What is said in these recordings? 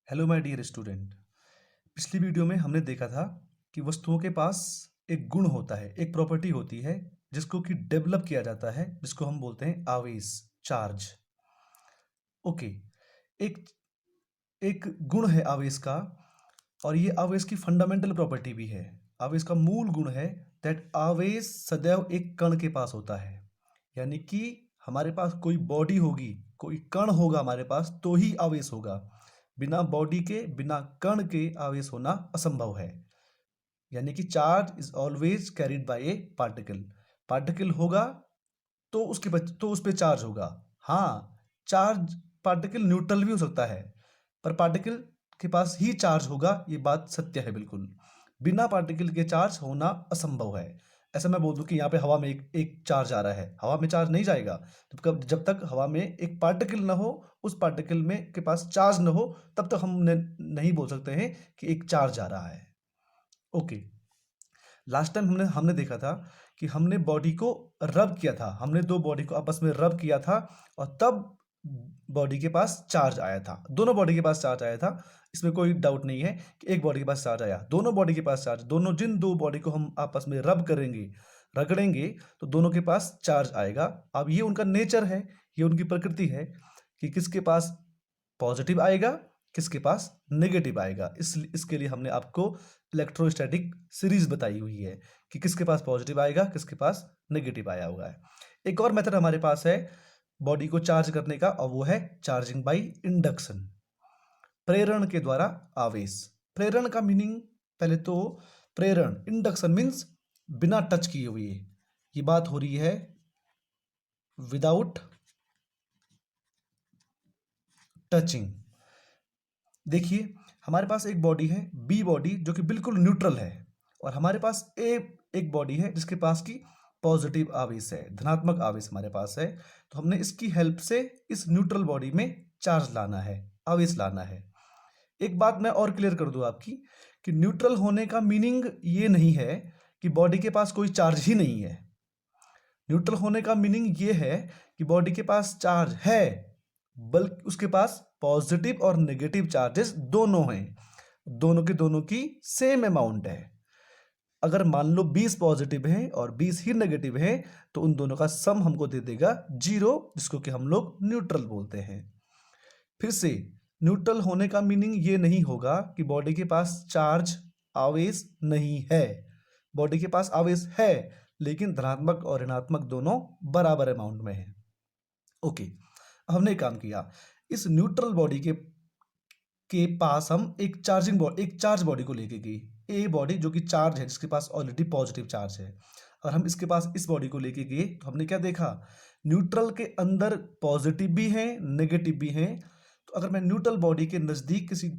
Hello my dear student. पिछली video में हमने देखा था कि वस्तुओं के पास एक गुण होता है, एक प्रॉपर्टी होती है जिसको कि डेवलप किया जाता है, जिसको हम बोलते हैं आवेश, चार्ज। ओके। एक एक गुण है आवेश का, और ये आवेश की फंडामेंटल प्रॉपर्टी भी है। आवेश का मूल गुण है दैट आवेश सदैव एक कण के पास होता है। यानी कि हमारे पास कोई बॉडी होगी, कोई कण होगा हमारे पास, तो ही आवेश होगा। बिना बॉडी के, बिना कण के आवेश होना असंभव है। यानी कि charge is always carried by A particle. Particle होगा तो उस पे चार्ज होगा। हाँ, चार्ज पार्टिकल न्यूट्रल भी हो सकता है, पर पार्टिकल के पास ही चार्ज होगा, ये बात सत्य है बिल्कुल। बिना पार्टिकल के चार्ज होना असंभव है। ऐसा मैं बोल दूं कि यहाँ पे हवा में एक चार्ज आ रहा है, हवा में चार्ज नहीं जाएगा जब तक हवा में एक पार्टिकल ना हो, उस पार्टिकल में के पास चार्ज ना हो, तब तक हम नहीं बोल सकते हैं कि एक चार्ज आ रहा है। ओके। लास्ट टाइम हमने हमने देखा था कि हमने बॉडी को रब किया था, हमने दो बॉडी को आपस में रब किया था, और तब बॉडी के पास चार्ज आया था। दोनों बॉडी के पास चार्ज आया था, इसमें कोई डाउट नहीं है कि एक बॉडी के पास चार्ज आया, दोनों बॉडी के पास चार्ज, दोनों जिन दो बॉडी को हम आपस में रब करेंगे, रगड़ेंगे, तो दोनों के पास चार्ज आएगा। अब ये उनका नेचर है, ये उनकी प्रकृति है कि किसके पास पॉजिटिव आएगा, किसके पास नेगेटिव आएगा। इसके लिए हमने आपको इलेक्ट्रोस्टैटिक सीरीज बताई हुई है कि किसके पास पॉजिटिव आएगा, किसके पास नेगेटिव आया हुआ है। एक और मेथड हमारे पास है बॉडी को चार्ज करने का, और वो है चार्जिंग बाय इंडक्शन, प्रेरण के द्वारा आवेश। प्रेरण का मीनिंग पहले तो, प्रेरण, इंडक्शन मीन्स बिना टच किए हुए, ये बात हो रही है विदाउट टचिंग। देखिए, हमारे पास एक बॉडी है बी बॉडी, जो कि बिल्कुल न्यूट्रल है, और हमारे पास एक बॉडी है जिसके पास की पॉजिटिव आवेश है, धनात्मक आवेश हमारे पास है। तो हमने इसकी हेल्प से इस न्यूट्रल बॉडी में चार्ज लाना है, आवेश लाना है। एक बात मैं और क्लियर कर दूं आपकी, कि न्यूट्रल होने का मीनिंग ये नहीं है कि बॉडी के पास कोई चार्ज ही नहीं है। न्यूट्रल होने का मीनिंग ये है कि बॉडी के पास चार्ज है, बल्कि उसके पास पॉजिटिव और नेगेटिव चार्जेस दोनों हैं, दोनों के दोनों की सेम अमाउंट है। अगर मान लो 20 पॉजिटिव हैं और 20 ही नेगेटिव हैं, तो उन दोनों का सम हमको दे देगा 0, जिसको कि हम लोग न्यूट्रल बोलते हैं। फिर से, न्यूट्रल होने का मीनिंग ये नहीं होगा कि बॉडी के पास चार्ज, आवेश नहीं है। बॉडी के पास आवेश है, लेकिन धनात्मक और ऋणात्मक दोनों बराबर अमाउंट में है। ओके। हमने एक काम किया, इस न्यूट्रल बॉडी के पास हम एक चार्ज बॉडी को लेके गए, ए बॉडी जो कि चार्ज है, जिसके पास ऑलरेडी पॉजिटिव चार्ज है, और हम इसके पास इस बॉडी को लेके गए, तो हमने क्या देखा, न्यूट्रल के अंदर पॉजिटिव भी है, नेगेटिव भी है। तो अगर मैं न्यूट्रल बॉडी के नजदीक किसी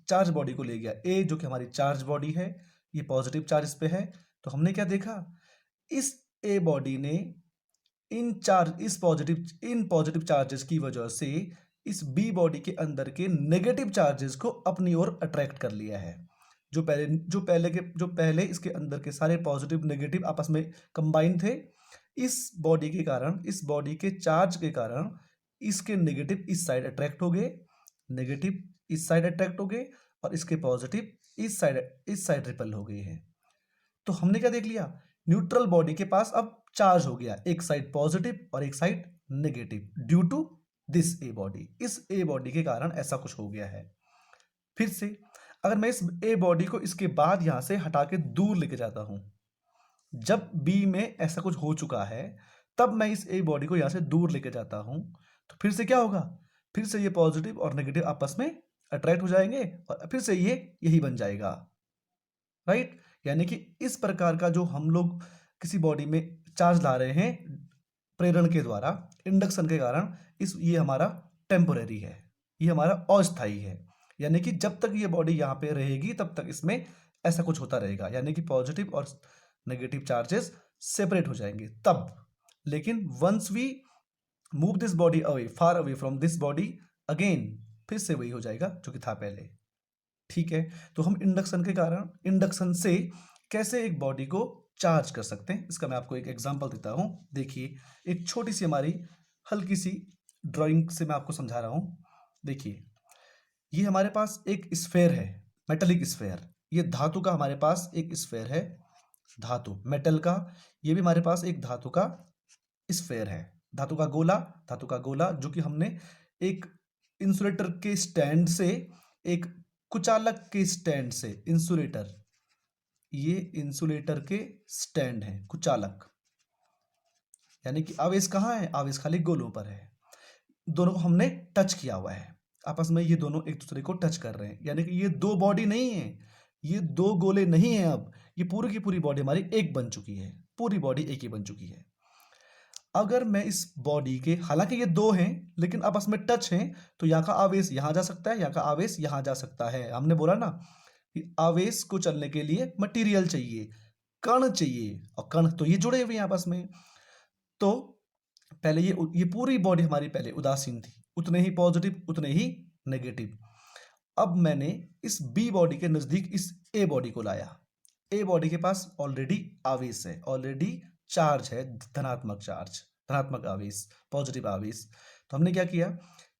चार्ज बॉडी को ले गया, ए जो कि हमारी चार्ज बॉडी है, ये पॉजिटिव चार्ज इस पे है, तो हमने क्या देखा, इस ए बॉडी ने इन पॉजिटिव चार्जेस की वजह से इस बी बॉडी के अंदर के नेगेटिव चार्जेस को अपनी ओर अट्रैक्ट कर लिया है। जो पहले इसके अंदर के सारे पॉजिटिव नेगेटिव आपस में कंबाइन थे, इस बॉडी के कारण, इस बॉडी के चार्ज के कारण, इसके नेगेटिव इस साइड अट्रैक्ट हो गए, नेगेटिव इस साइड अट्रैक्ट हो गए, और इसके पॉजिटिव इस साइड रिपल हो गए हैं। तो हमने क्या देख लिया, न्यूट्रल बॉडी के पास अब चार्ज हो गया, एक साइड पॉजिटिव और एक side negative, due to this a body. इस ए बॉडी के कारण ऐसा कुछ हो गया है। फिर से, अगर मैं इस ए बॉडी को इसके बाद यहां से हटा के दूर लेके जाता हूं, जब बी में ऐसा कुछ हो चुका है, तब मैं इस ए बॉडी को यहां से दूर लेके जाता हूं, तो फिर से क्या होगा, फिर से ये पॉजिटिव और नेगेटिव आपस में अट्रैक्ट हो जाएंगे, और फिर से ये यही बन जाएगा, राइट। यानी कि इस प्रकार का जो हम लोग किसी बॉडी में चार्ज ला रहे हैं प्रेरण के द्वारा, इंडक्शन के कारण, ये हमारा टेम्पोरेरी है, ये हमारा अस्थायी है। यानी कि जब तक ये बॉडी यहाँ पे रहेगी, तब तक इसमें ऐसा कुछ होता रहेगा, यानी कि पॉजिटिव और नेगेटिव चार्जेस सेपरेट हो जाएंगे तब। लेकिन once we move this body away, far away from this body, again फिर से वही हो जाएगा जो कि था पहले। ठीक है। तो हम इंडक्शन के कारण, इंडक्शन से कैसे एक बॉडी को चार्ज कर सकते हैं, इसका मैं आपको एक एग्जांपल देता हूं। देखिए, एक छोटी सी हमारी हल्की सी ड्राइंग से मैं आपको समझा रहा हूं। देखिए, ये हमारे पास एक स्फेयर है, मेटेलिक स्फेयर। ये धातु का हमारे पास एक स्फेयर है, धातु मेटल का। ये भी हमारे पास एक धातु का स्फेयर है, धातु का गोला। धातु का गोला जो कि हमने एक इंसुलेटर के स्टैंड से, एक कुचालक के स्टैंड से, इंसुलेटर, ये इंसुलेटर के स्टैंड है, कुचालक, यानी कि आवेश कहाँ है, आवेश खाली गोलों पर है। दोनों को हमने टच किया हुआ है आपस में, ये दोनों एक दूसरे को टच कर रहे हैं, यानी कि ये दो बॉडी नहीं है, ये दो गोले नहीं है। अब ये पूरी की पूरी बॉडी हमारी एक बन चुकी है, पूरी बॉडी एक ही बन चुकी है। अगर मैं इस बॉडी के, हालांकि ये दो हैं लेकिन आपस में टच हैं, तो यहाँ का आवेश यहाँ जा सकता है, यहाँ का आवेश यहाँ जा सकता है। हमने बोला ना कि आवेश को चलने के लिए मटेरियल चाहिए, कण चाहिए, और कण तो ये जुड़े हुए हैं आपस में। तो पहले ये पूरी बॉडी हमारी पहले उदासीन थी, उतने ही पॉजिटिव उतने ही नेगेटिव। अब मैंने इस बी बॉडी के नजदीक इस ए बॉडी को लाया। ए बॉडी के पास ऑलरेडी आवेश है, ऑलरेडी चार्ज है, धनात्मक चार्ज, धनात्मक आवेश, पॉजिटिव आवेश। तो हमने क्या किया,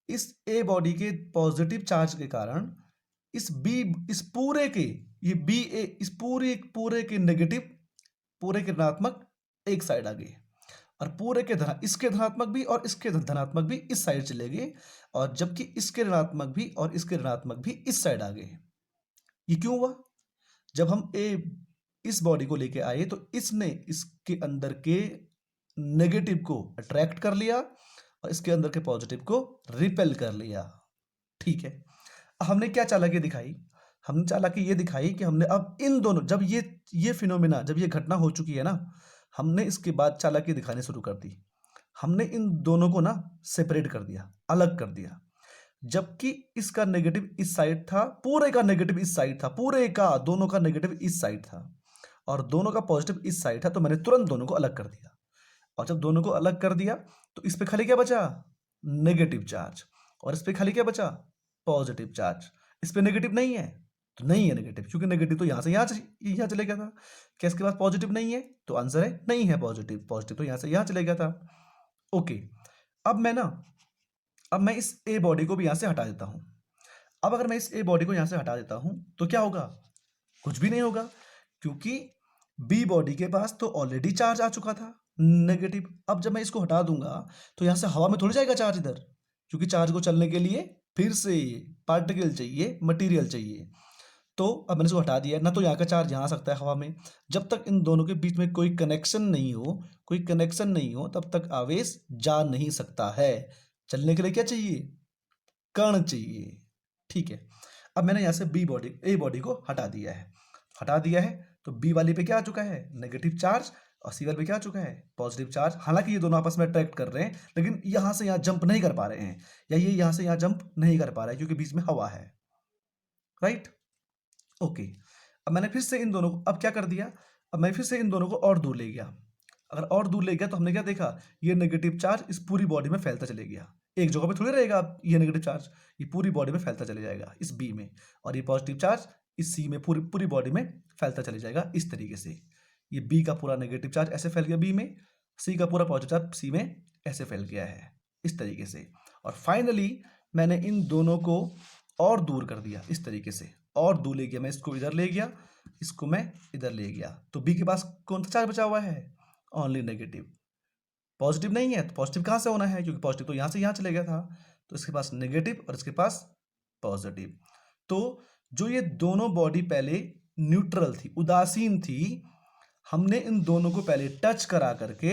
इस ए बॉडी के पॉजिटिव चार्ज के कारण इस बी, इस पूरे के, ये बी ए, इस पूरे के नेगेटिव, पूरे के ऋणात्मक एक साइड आ गए, और पूरे के इसके धनात्मक भी और इसके धनात्मक भी इस साइड चले गए, और जबकि इसके ऋणात्मक भी और इसके ऋणात्मक भी इस साइड आ गए। ये क्यों हुआ? जब हम इस बॉडी को लेके आए तो इसने इसके अंदर के नेगेटिव को अट्रैक्ट कर लिया और इसके अंदर के पॉजिटिव को रिपेल कर लिया। ठीक है, हमने क्या चालाकी दिखाई? हमने चालाकी ये दिखाई कि हमने अब इन दोनों, जब ये फिनोमिना, जब ये घटना हो चुकी है ना, हमने इसके बाद चालाकी दिखानी शुरू कर दी। हमने इन दोनों को ना सेपरेट कर दिया, अलग कर दिया। जबकि इसका नेगेटिव इस साइड था, पूरे का नेगेटिव इस साइड था, पूरे का, दोनों का नेगेटिव इस साइड था, और दोनों का पॉजिटिव इस साइड था। तो मैंने तुरंत दोनों को अलग कर दिया, और जब दोनों को अलग कर दिया तो इस पे खाली क्या बचा? नेगेटिव चार्ज, और इस पे खाली क्या बचा? Positive charge. इस पे नेगेटिव नहीं है तो नहीं है नेगेटिव, क्योंकि नेगेटिव तो यहां से यहां चले गया था। क्या इसके पास पॉजिटिव नहीं है? तो आंसर है नहीं है पॉजिटिव, पॉजिटिव तो यहां से यहां चले गया था। ओके, अब मैं इस ए बॉडी को भी यहां से हटा देता हूं। अब अगर मैं इस ए बॉडी को यहां से हटा देता हूं तो क्या होगा? कुछ भी नहीं होगा, क्योंकि बी बॉडी के पास तो ऑलरेडी चार्ज आ चुका था, नेगेटिव। अब जब मैं इसको हटा दूंगा तो यहां से हवा में थोड़ी जाएगा चार्ज इधर, क्योंकि चार्ज को चलने के लिए फिर से पार्टिकल चाहिए, मटेरियल चाहिए। तो अब मैंने इसको हटा दिया, ना तो यहाँ का चार्ज यहाँ आ सकता है हवा में। जब तक इन दोनों के बीच में कोई कनेक्शन नहीं हो, कोई कनेक्शन नहीं हो, तब तक आवेश जा नहीं सकता है। चलने के लिए क्या चाहिए? कण चाहिए। ठीक है, अब मैंने यहाँ से ए बॉडी को हटा दिया है। हटा दिया है तो बी वाली पे क्या आ चुका है? नेगेटिव चार्ज, और सी वाले पे क्या आ चुका है? Positive charge. हालांकि ये दोनों आपस में अट्रैक्ट कर रहे हैं, लेकिन यहां से यहां जंप नहीं कर पा रहे हैं, या ये यहां से यहां जंप नहीं कर पा रहा है, क्योंकि बीच में हवा है। Right, okay. अब मैंने फिर से इन दोनों को, अब क्या कर दिया, अब मैं फिर से इन दोनों को और दूर ले गया। अगर और दूर ले गया तो हमने क्या देखा? ये नेगेटिव चार्ज इस पूरी बॉडी में फैलता चले गया, एक जगह पे थोड़ी रहेगा। अब ये नेगेटिव चार्ज ये पूरी बॉडी में फैलता चले जाएगा इस बी में, और ये पॉजिटिव चार्ज इस सी में पूरी पूरी बॉडी में फैलता चले जाएगा इस तरीके से। ये बी का पूरा नेगेटिव चार्ज ऐसे फैल गया बी में, सी का पूरा पॉजिटिव चार्ज सी में ऐसे फैल गया है इस तरीके से। और फाइनली मैंने इन दोनों को और दूर कर दिया इस तरीके से, और दूर ले गया। मैं इसको इधर ले गया, इसको मैं इधर ले गया, तो बी के पास कौन सा चार्ज बचा हुआ है? Only negative. पॉजिटिव नहीं है तो पॉजिटिव कहाँ से होना है? क्योंकि पॉजिटिव तो यहाँ से यहाँ चले गया था, तो इसके पास नेगेटिव और इसके पास पॉजिटिव। तो जो ये दोनों बॉडी पहले न्यूट्रल थी, उदासीन थी, हमने इन दोनों को पहले टच करा करके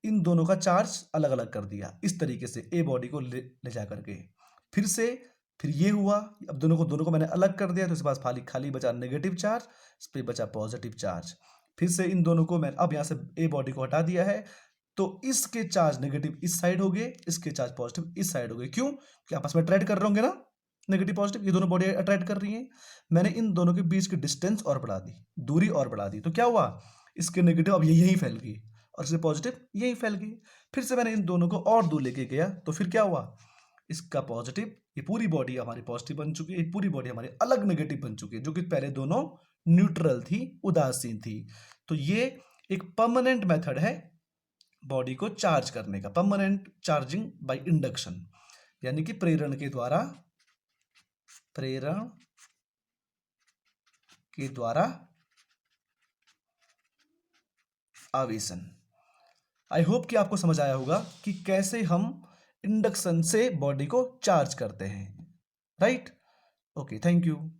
इन दोनों का चार्ज अलग अलग कर दिया इस तरीके से, ए बॉडी को ले जा करके। फिर ये हुआ, अब दोनों को मैंने अलग कर दिया, तो इसके पास खाली बचा नेगेटिव चार्ज, इस पर बचा पॉजिटिव चार्ज। फिर से इन दोनों को मैं अब यहाँ से ए बॉडी को हटा दिया है, तो इसके चार्ज नेगेटिव इस साइड हो गए, इसके चार्ज पॉजिटिव इस साइड हो गए। क्यों? कि आपस में अट्रैक्ट कर रहे होंगे ना, नेगेटिव पॉजिटिव, ये दोनों बॉडी अट्रैक्ट कर रही हैं। मैंने इन दोनों के बीच की डिस्टेंस और बढ़ा दी, दूरी और बढ़ा दी, तो क्या हुआ? इसके नेगेटिव अब यहीं फैल गई और इसके पॉजिटिव यहीं फैल गई। फिर से मैंने इन दोनों को और दूर लेके गया, तो फिर क्या हुआ? इसका पॉजिटिव, ये पूरी बॉडी हमारी पॉजिटिव बन चुकी है, ये पूरी बॉडी हमारी अलग नेगेटिव बन चुकी है, जो कि पहले दोनों न्यूट्रल थी, उदासीन थी। तो ये एक परमानेंट मेथड है बॉडी को चार्ज करने का, परमानेंट चार्जिंग बाय इंडक्शन, यानी कि प्रेरण के द्वारा प्रेरण के द्वारा आवेशन। आई होप कि आपको समझ आया होगा कि कैसे हम इंडक्शन से बॉडी को चार्ज करते हैं। राइट? Okay, thank you.